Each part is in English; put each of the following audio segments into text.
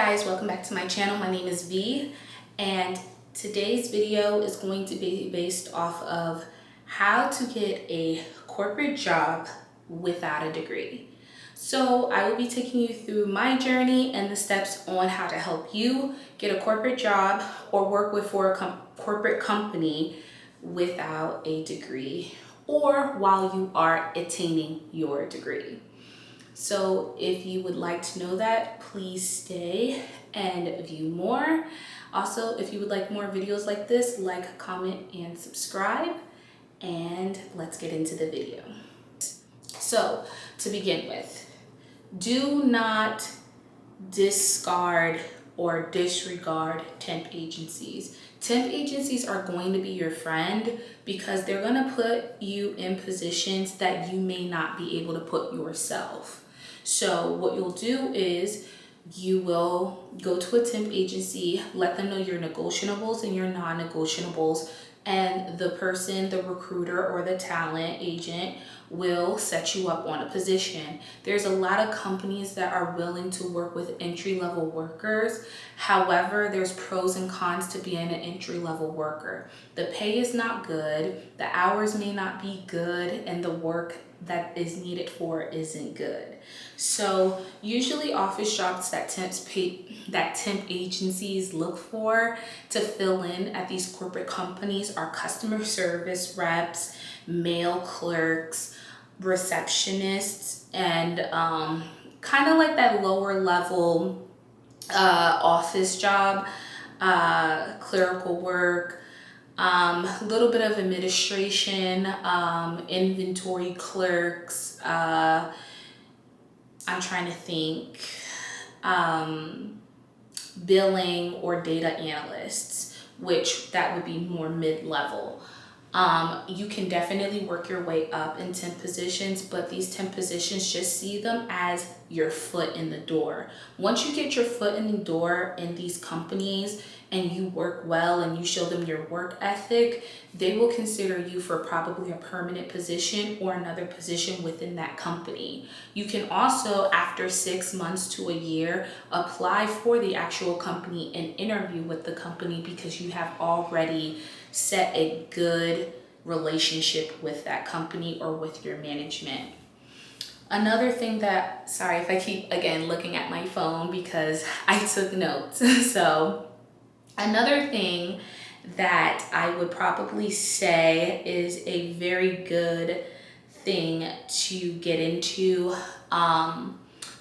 guys, welcome back to my channel. My name is V, and today's video is going to be based off of how to get a corporate job without a degree. So I will be taking you through my journey and the steps on how to help you get a corporate job or work with for a corporate company without a degree or while you are attaining your degree. So if you would like to know that, please stay and view more. Also, if you would like more videos like this, like, comment, and subscribe. And let's get into the video. So to begin with, do not discard or disregard temp agencies. Temp agencies are going to be your friend because they're going to put you in positions that you may not be able to put yourself. So what you'll do is you will go to a temp agency, let them know your negotiables and your non-negotiables, and the person, the recruiter or the talent agent, will set you up on a position. There's a lot of companies that are willing to work with entry-level workers. However, there's pros and cons to being an entry-level worker. The pay is not good, the hours may not be good, and the work that is needed for isn't good. So usually office jobs that temp agencies look for to fill in at these corporate companies are customer service reps, mail clerks, receptionists, and kind of like that lower level office job, clerical work, a little bit of administration, inventory clerks, I'm trying to think, billing or data analysts, which that would be more mid-level. You can definitely work your way up in temp positions, but these temp positions, just see them as your foot in the door. Once you get your foot in the door in these companies and you work well and you show them your work ethic, they will consider you for probably a permanent position or another position within that company. You can also, after 6 months to a year, apply for the actual company and interview with the company because you have already set a good relationship with that company or with your management. Another thing that, sorry if I keep again looking at my phone because I took notes. So another thing that I would probably say is a very good thing to get into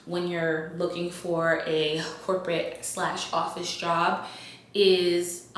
when you're looking for a corporate/office job is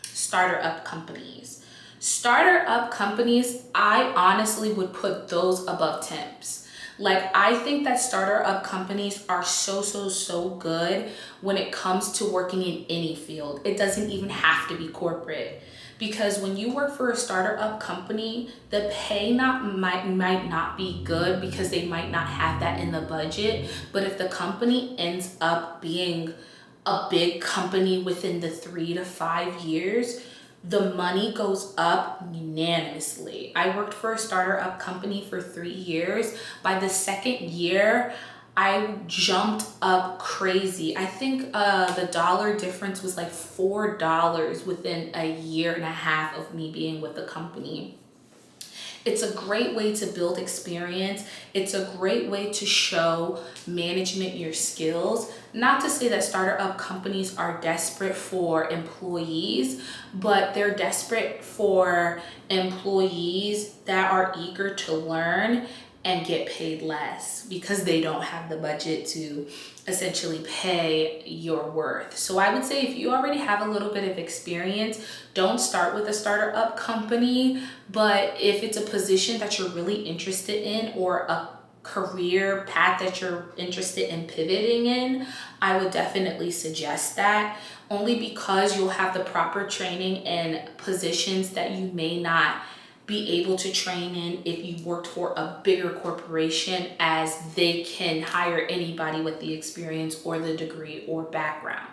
starter-up companies. Starter-up companies, I honestly would put those above temps. Like, I think that starter-up companies are so good when it comes to working in any field. It doesn't even have to be corporate. Because when you work for a starter-up company, the pay might not be good because they might not have that in the budget. But if the company ends up being a big company within the 3 to 5 years, the money goes up unanimously. I worked for a starter-up company for 3 years. By the second year, I jumped up crazy. I think the dollar difference was like $4 within a year and a half of me being with the company. It's a great way to build experience. It's a great way to show management your skills. Not to say that starter-up companies are desperate for employees, but they're desperate for employees that are eager to learn and get paid less because they don't have the budget to essentially pay your worth. So I would say if you already have a little bit of experience, don't start with a starter-up company. But if it's a position that you're really interested in or a career path that you're interested in pivoting in, I would definitely suggest that, only because you'll have the proper training in positions that you may not be able to train in if you worked for a bigger corporation, as they can hire anybody with the experience or the degree or background.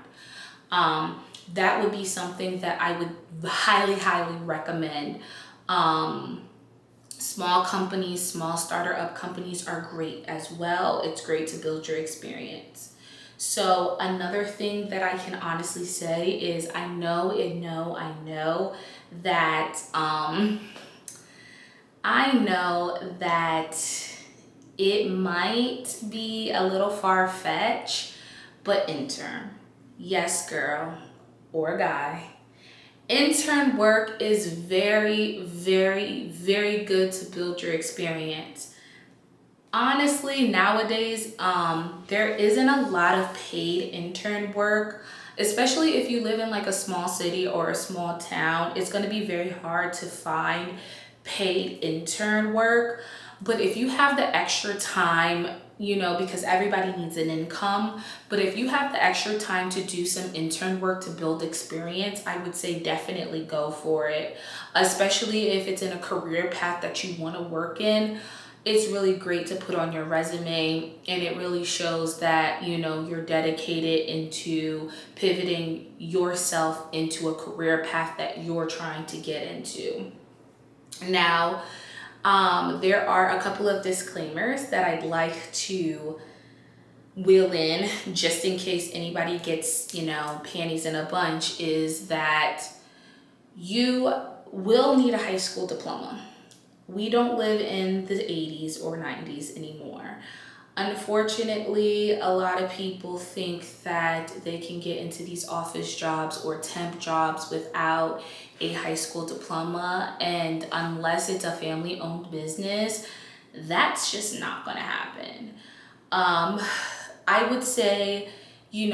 That would be something that I would highly recommend. Small companies, small starter-up companies are great as well. It's great to build your experience. So another thing that I can honestly say is I know that I know that it might be a little far-fetched, but intern. Yes, girl or guy. Intern work is very, very, very good to build your experience. Honestly, nowadays, there isn't a lot of paid intern work, especially if you live in like a small city or a small town. It's going to be very hard to find paid intern work. But if you have the extra time, because everybody needs an income, but if you have the extra time to do some intern work to build experience, I would say definitely go for it, especially if it's in a career path that you want to work in. It's really great to put on your resume, and it really shows that you're dedicated into pivoting yourself into a career path that you're trying to get into. Now, there are a couple of disclaimers that I'd like to wheel in just in case anybody gets panties in a bunch, is that you will need a high school diploma. We don't live in the 80s or 90s anymore. Unfortunately, a lot of people think that they can get into these office jobs or temp jobs without a high school diploma. And unless it's a family-owned business, that's just not going to happen. I would say, you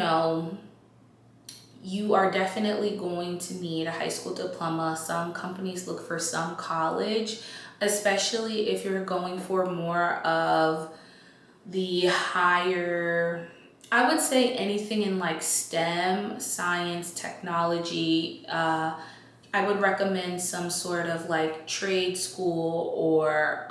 are definitely going to need a high school diploma. Some companies look for some college, especially if you're going for more of the higher, I would say anything in like STEM, science, technology. I would recommend some sort of like trade school or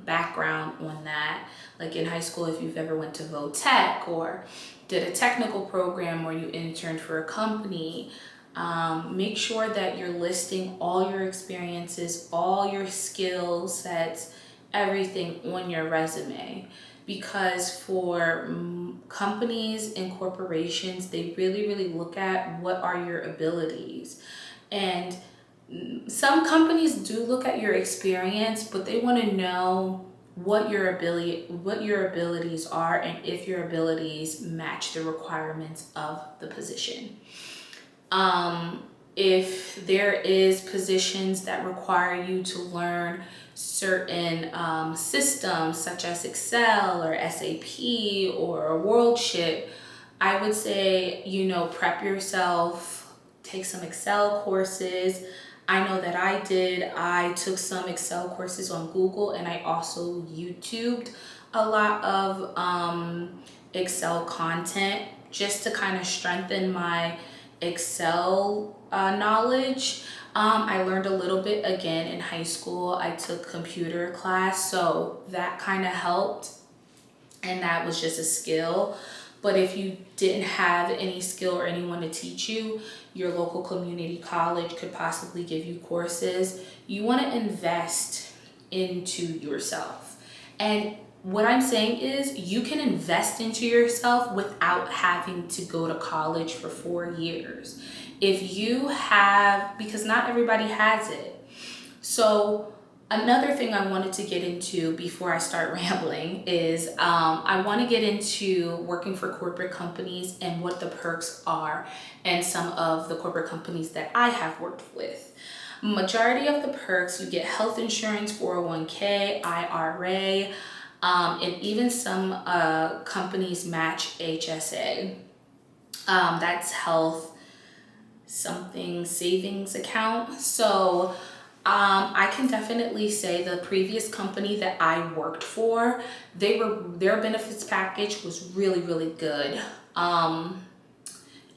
background on that. Like in high school, if you've ever went to Vo-tech or did a technical program or you interned for a company, make sure that you're listing all your experiences, all your skill sets, everything on your resume. Because for companies and corporations, they really, really look at what are your abilities. And some companies do look at your experience, but they want to know what your abilities are and if your abilities match the requirements of the position. If there is positions that require you to learn certain systems such as Excel or SAP or WorldShip, I would say, prep yourself, take some Excel courses. I know that I did. I took some Excel courses on Google, and I also YouTubed a lot of Excel content just to kind of strengthen my Excel knowledge. I learned a little bit again in high school. I took computer class, so that kind of helped, and that was just a skill. But if you didn't have any skill or anyone to teach you, your local community college could possibly give you courses. You want to invest into yourself. And what I'm saying is you can invest into yourself without having to go to college for 4 years. If you have, because not everybody has it. So another thing I wanted to get into before I start rambling is I want to get into working for corporate companies and what the perks are and some of the corporate companies that I have worked with. Majority of the perks, you get health insurance, 401k, IRA, and even some companies match HSA. That's health something savings account. So I can definitely say the previous company that I worked for, their benefits package was really, really good.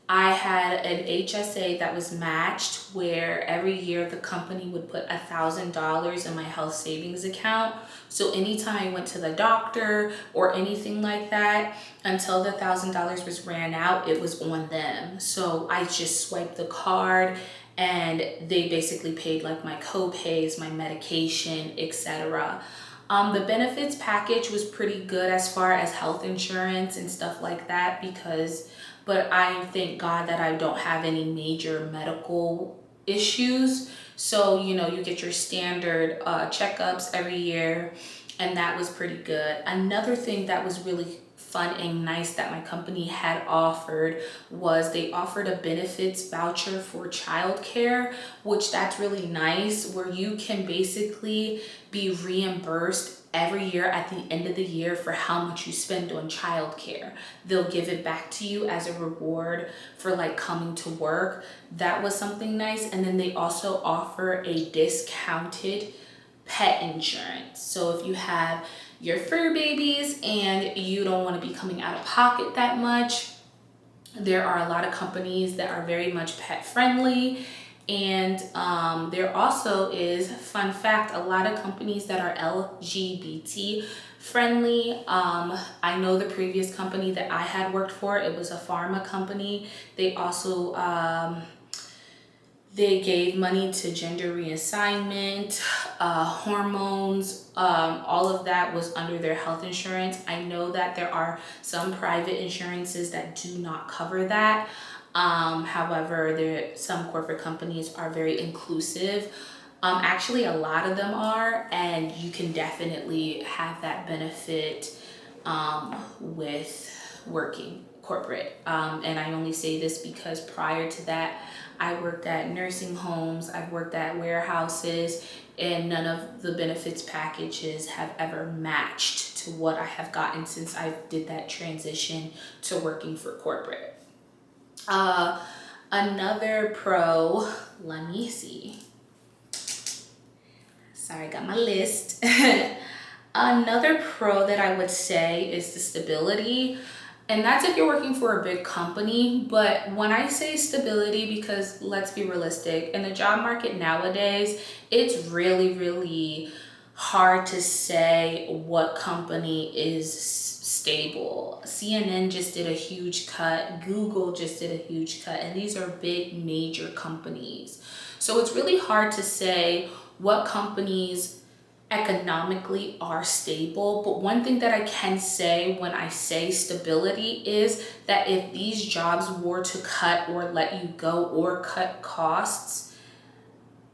I had an HSA that was matched where every year the company would put $1,000 in my health savings account. So anytime I went to the doctor or anything like that, until the $1,000 was ran out, it was on them. So I just swiped the card and they basically paid like my co-pays, my medication, etc. The benefits package was pretty good as far as health insurance and stuff like that but I thank God that I don't have any major medical issues. So, you know, you get your standard checkups every year, and that was pretty good. Another thing that was really fun and nice that my company had offered was they offered a benefits voucher for childcare, which that's really nice, where you can basically be reimbursed every year at the end of the year for how much you spend on childcare. They'll give it back to you as a reward for like coming to work. That was something nice. And then they also offer a discounted pet insurance. So if you have your fur babies and you don't want to be coming out of pocket that much, there are a lot of companies that are very much pet friendly. And there also is, fun fact, a lot of companies that are LGBT friendly. I know the previous company that I had worked for, it was a pharma company. They also they gave money to gender reassignment, hormones, all of that was under their health insurance. I know that there are some private insurances that do not cover that. However, some corporate companies are very inclusive. Actually, a lot of them are, and you can definitely have that benefit with working corporate. And I only say this because prior to that, I worked at nursing homes, I've worked at warehouses, and none of the benefits packages have ever matched to what I have gotten since I did that transition to working for corporate. Another pro, let me see. Sorry, I got my list. Another pro that I would say is the stability. And that's if you're working for a big company. But when I say stability, because let's be realistic, in the job market nowadays, it's really, really hard to say what company is stable. CNN just did a huge cut. Google just did a huge cut. And these are big, major companies. So it's really hard to say what companies economically are stable. But one thing that I can say when I say stability is that if these jobs were to cut or let you go or cut costs,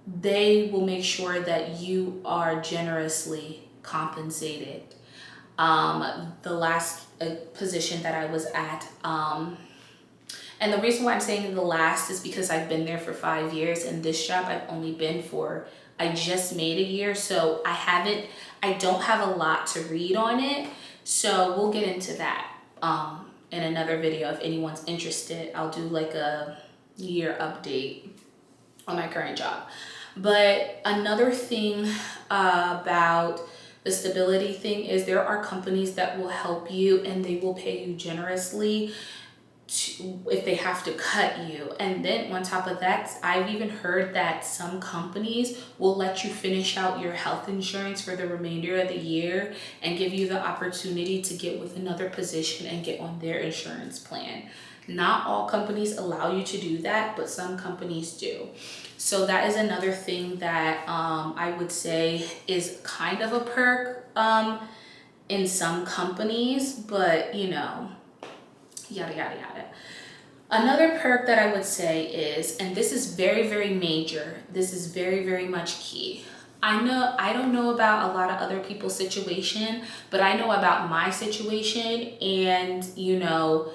they will make sure that you are generously compensated. The last position that I was at, and the reason why I'm saying the last is because I've been there for 5 years, and this job I've only been for, I just made a year, so I don't have a lot to read on it. So we'll get into that in another video. If anyone's interested, I'll do like a year update on my current job. But another thing about the stability thing is there are companies that will help you and they will pay you generously if they have to cut you. And then on top of that, I've even heard that some companies will let you finish out your health insurance for the remainder of the year and give you the opportunity to get with another position and get on their insurance plan. Not all companies allow you to do that, but some companies do. So that is another thing that I would say is kind of a perk in some companies, but you know, yada, yada, yada. Another perk that I would say is, and this is very, very major, this is very, very much key. I don't know about a lot of other people's situation, but I know about my situation. And you know,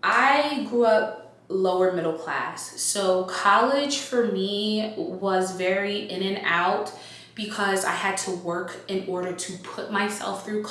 I grew up lower middle class. So college for me was very in and out because I had to work in order to put myself through.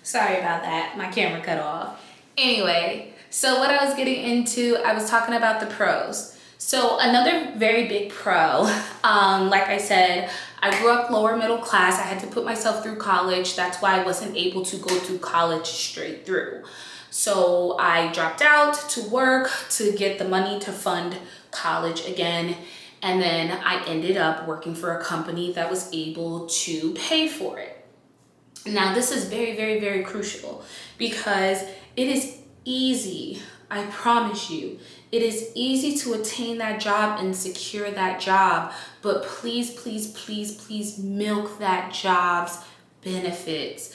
Sorry about that, my camera cut off. Anyway, so what I was getting into, I was talking about the pros. So another very big pro, like I said, I grew up lower middle class. I had to put myself through college. That's why I wasn't able to go through college straight through. So I dropped out to work to get the money to fund college again. And then I ended up working for a company that was able to pay for it. Now, this is very, very, very crucial because it is easy, I promise you, it is easy to attain that job and secure that job, but please, please, please, please milk that job's benefits,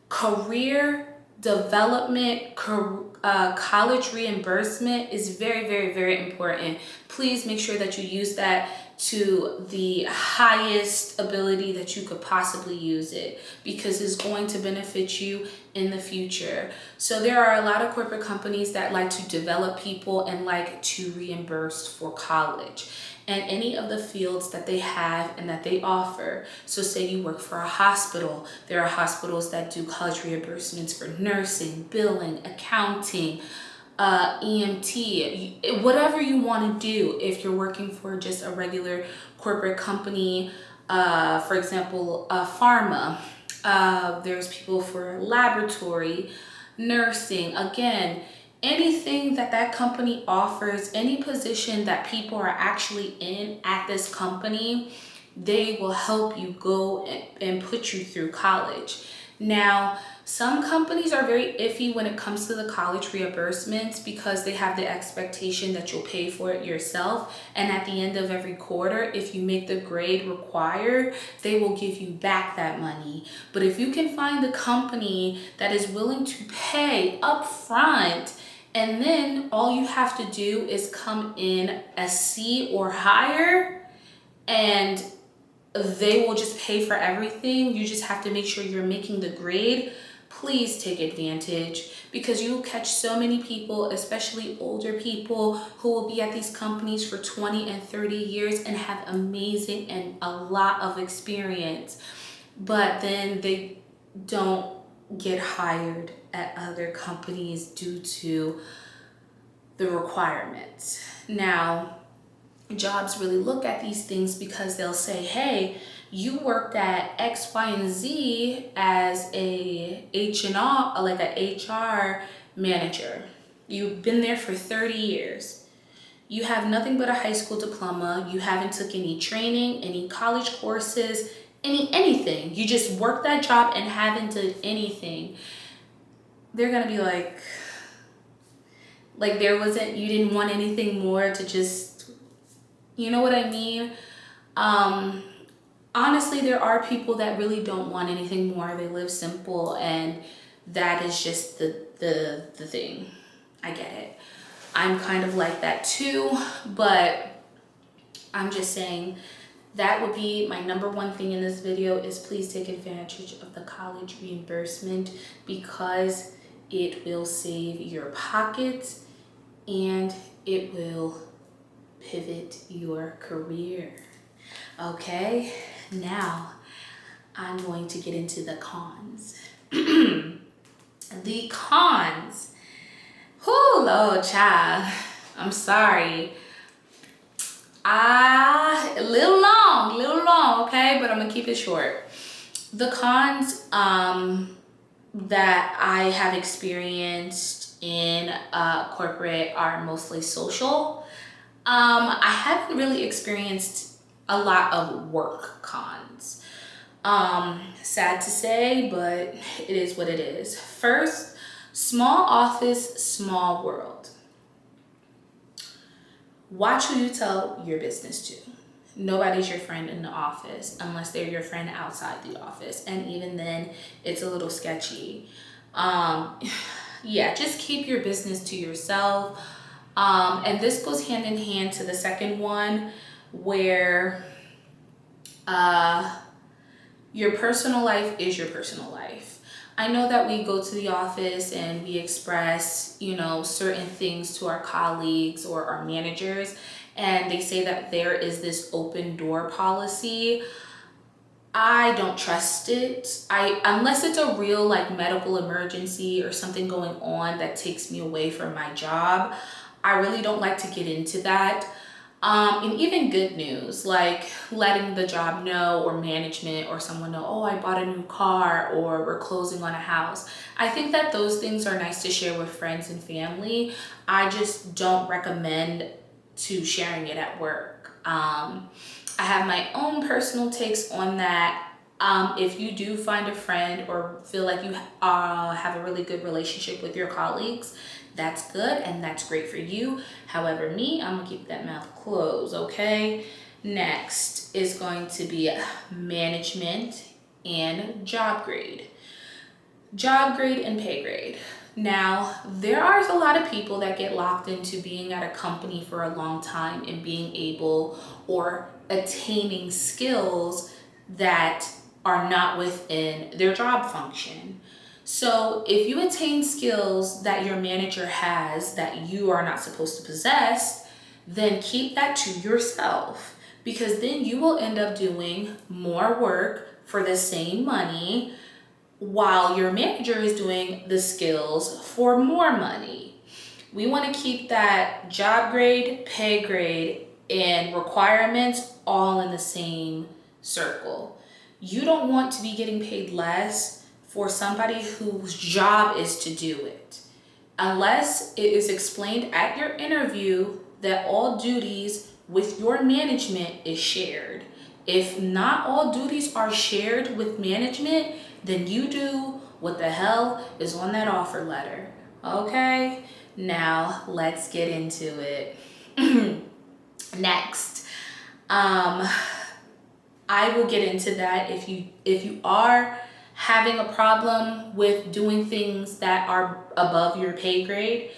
career development, college reimbursement is very, very, very important. Please make sure that you use that to the highest ability that you could possibly use it, because it's going to benefit you in the future. So there are a lot of corporate companies that like to develop people and like to reimburse for college and any of the fields that they have and that they offer. So say you work for a hospital, there are hospitals that do college reimbursements for nursing, billing, accounting, EMT, whatever you want to do. If you're working for just a regular corporate company, for example, pharma, there's people for laboratory, nursing, again, anything that company offers, any position that people are actually in at this company, they will help you go and put you through college. Now, some companies are very iffy when it comes to the college reimbursements because they have the expectation that you'll pay for it yourself. And at the end of every quarter, if you make the grade required, they will give you back that money. But if you can find a company that is willing to pay up front, and then all you have to do is come in a C or higher, and they will just pay for everything. You just have to make sure you're making the grade. Please take advantage, because you will catch so many people, especially older people, who will be at these companies for 20 and 30 years and have amazing and a lot of experience, but then they don't get hired at other companies due to the requirements. Now, jobs really look at these things because they'll say, hey, you worked at X, Y, and Z as a H&R, like a HR manager. You've been there for 30 years. You have nothing but a high school diploma. You haven't took any training, any college courses, anything. You just worked that job and haven't done anything. They're gonna be like you didn't want anything more to just, you know what I mean? Honestly, there are people that really don't want anything more. They live simple, and that is just the thing. I get it. I'm kind of like that too, but I'm just saying that would be my number one thing in this video is please take advantage of the college reimbursement, because it will save your pockets and it will pivot your career. Okay, now I'm going to get into the cons. The cons. Whoo, Lord, child. I'm sorry. A little long, okay? But I'm gonna keep it short. The cons that I have experienced in corporate are mostly social. I haven't really experienced a lot of work cons. Sad to say, but it is what it is. First, small office, small world. Watch who you tell your business to. Nobody's your friend in the office unless they're your friend outside the office. And even then, it's a little sketchy. Yeah, just keep your business to yourself. And this goes hand in hand to the second one, where your personal life is your personal life. I know that we go to the office and we express, certain things to our colleagues or our managers, and they say that there is this open door policy. I don't trust it. Unless it's a real medical emergency or something going on that takes me away from my job, I really don't like to get into that. And even good news, like letting the job know or management or someone know, oh, I bought a new car or we're closing on a house. I think that those things are nice to share with friends and family. I just don't recommend to sharing it at work. I have my own personal takes on that. If you do find a friend or feel like you have a really good relationship with your colleagues, that's good and that's great for you. However, me, I'm gonna keep that mouth closed, okay? Next is going to be management and job grade. Job grade and pay grade. Now, there are a lot of people that get locked into being at a company for a long time and being able or attaining skills that are not within their job function. So if you attain skills that your manager has that you are not supposed to possess, then keep that to yourself, because then you will end up doing more work for the same money while your manager is doing the skills for more money. We want to keep that job grade, pay grade, and requirements all in the same circle. You don't want to be getting paid less for somebody whose job is to do it, unless it is explained at your interview that all duties with your management is shared. If not all duties are shared with management, then you do what the hell is on that offer letter. Okay, now let's get into it. Next, I will get into that. If you are having a problem with doing things that are above your pay grade,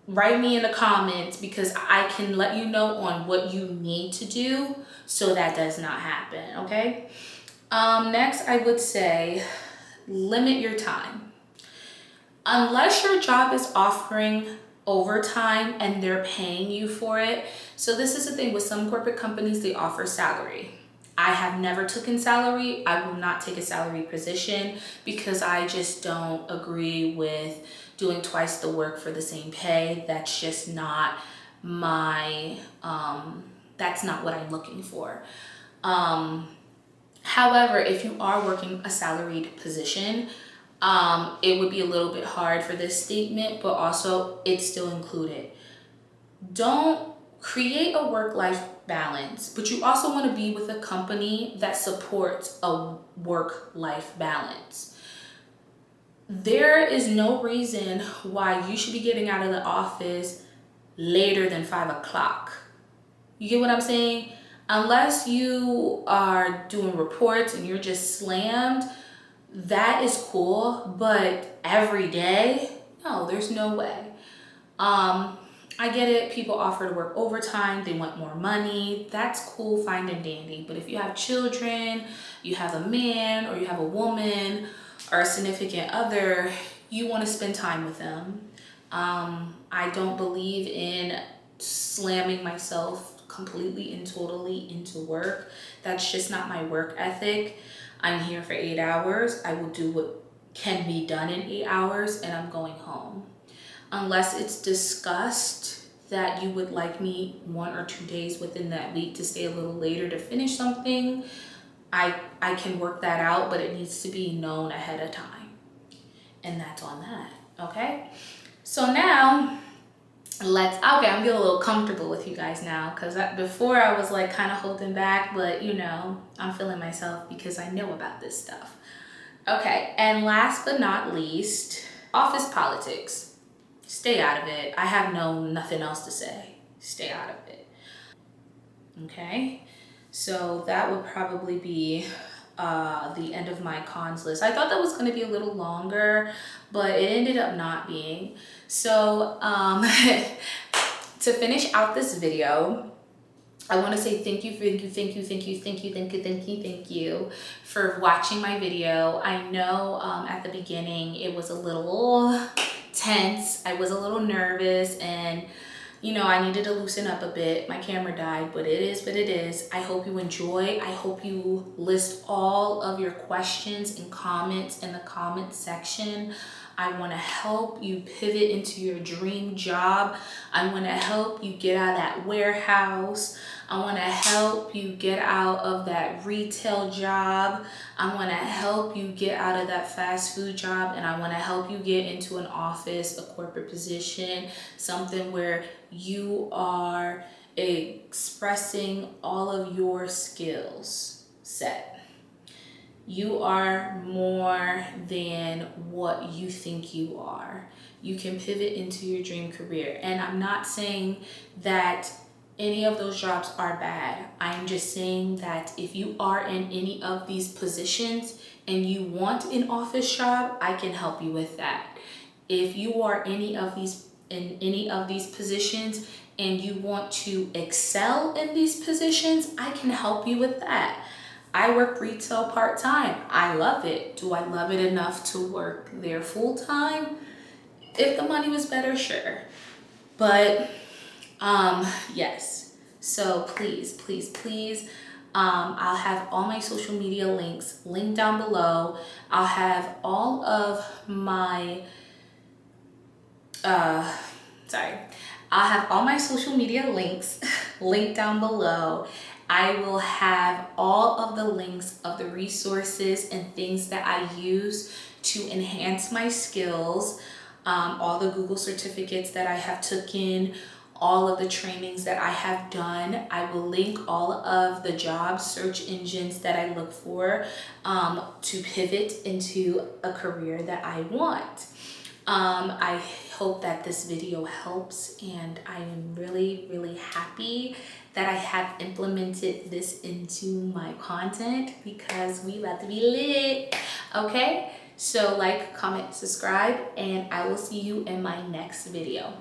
write me in the comments, because I can let you know on what you need to do so that does not happen, okay? Next, I would say limit your time. Unless your job is offering overtime and they're paying you for it. So this is the thing with some corporate companies, they offer salary. I have never taken salary. I will not take a salary position because I just don't agree with doing twice the work for the same pay. That's just not my, that's not what I'm looking for. However, if you are working a salaried position, it would be a little bit hard for this statement, but also it's still included. Don't create a work-life balance, but you also want to be with a company that supports a work-life balance. There is no reason why you should be getting out of the office later than 5 o'clock. You get what I'm saying? Unless you are doing reports and you're just slammed, that is cool, but every day, no, there's no way. I get it, people offer to work overtime, they want more money, that's cool, fine and dandy. But if you have children, you have a man or you have a woman or a significant other, you want to spend time with them. I don't believe in slamming myself completely and totally into work. That's just not my work ethic. I'm here for 8 hours. I will do what can be done in 8 hours and I'm going home. Unless it's discussed that you would like me 1 or 2 days within that week to stay a little later to finish something, I can work that out, but it needs to be known ahead of time. And that's on that, okay? So now, I'm getting a little comfortable with you guys now, because before I was like kind of holding back, but you know, I'm feeling myself because I know about this stuff. Okay, and last but not least, office politics. Stay out of it. I have nothing else to say. Stay out of it. Okay, so that would probably be the end of my cons list. I thought that was going to be a little longer, but it ended up not being. So to finish out this video, I want to say thank you for watching my video. I know at the beginning it was a little tense. I was a little nervous and you know, I needed to loosen up a bit. My camera died, but it is what it is. I hope you enjoy. I hope you list all of your questions and comments in the comment section. I want to help you pivot into your dream job. I want to help you get out of that warehouse. I want to help you get out of that retail job. I want to help you get out of that fast food job, and I want to help you get into an office, a corporate position, something where you are expressing all of your skills set. You are more than what you think you are. You can pivot into your dream career. And I'm not saying that any of those jobs are bad. I'm just saying that if you are in any of these positions and you want an office job, I can help you with that. If you are in any of these positions and you want to excel in these positions, I can help you with that. I work retail part-time. I love it. Do I love it enough to work there full-time? If the money was better, sure. But yes. So please, please, please, I'll have all my social media links linked down below. I'll have all of my sorry, I'll have all my social media links linked down below. I will have all of the links of the resources and things that I use to enhance my skills, all the Google certificates that I have taken, all of the trainings that I have done. I will link all of the job search engines that I look for to pivot into a career that I want. I hope that this video helps, and I am really, really happy that I have implemented this into my content because we about to be lit. Okay, so like, comment, subscribe, and I will see you in my next video.